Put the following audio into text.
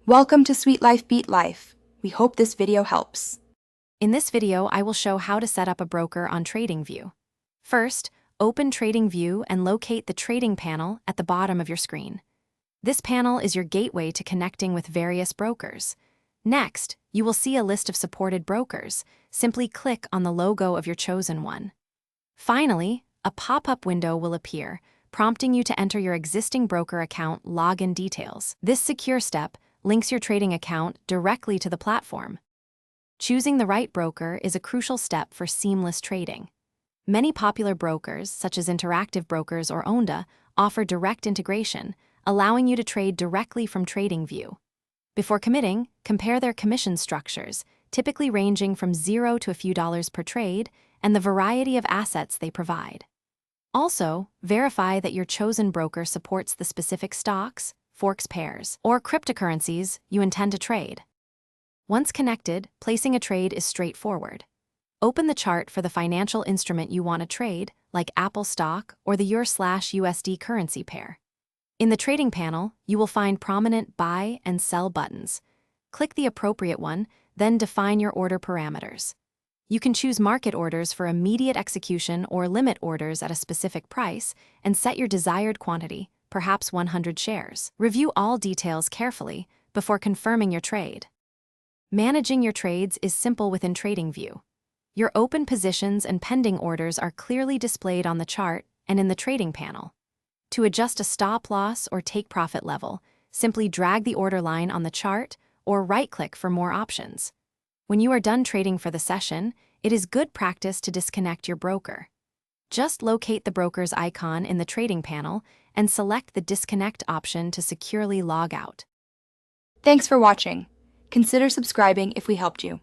Welcome to Sweet Life Beat Life. We hope this video helps. In this video, I will show how to set up a broker on TradingView. First, open TradingView and locate the trading panel at the bottom of your screen. This panel is your gateway to connecting with various brokers. Next, you will see a list of supported brokers. Simply click on the logo of your chosen one. Finally, a pop-up window will appear, prompting you to enter your existing broker account login details. This secure step links your trading account directly to the platform. Choosing the right broker is a crucial step for seamless trading. Many popular brokers, such as Interactive Brokers or Onda, offer direct integration, allowing you to trade directly from TradingView. Before committing, compare their commission structures, typically ranging from $0 to a few dollars per trade, and the variety of assets they provide. Also, verify that your chosen broker supports the specific stocks, forex pairs, or cryptocurrencies you intend to trade. Once connected, placing a trade is straightforward. Open the chart for the financial instrument you want to trade, like Apple stock or the EUR/USD currency pair. In the trading panel, you will find prominent buy and sell buttons. Click the appropriate one, then define your order parameters. You can choose market orders for immediate execution or limit orders at a specific price and set your desired quantity, perhaps 100 shares. Review all details carefully before confirming your trade. Managing your trades is simple within TradingView. Your open positions and pending orders are clearly displayed on the chart and in the trading panel. To adjust a stop loss or take profit level, simply drag the order line on the chart or right-click for more options. When you are done trading for the session, it is good practice to disconnect your broker. Just locate the broker's icon in the trading panel and select the disconnect option to securely log out. Thanks for watching. Consider subscribing if we helped you.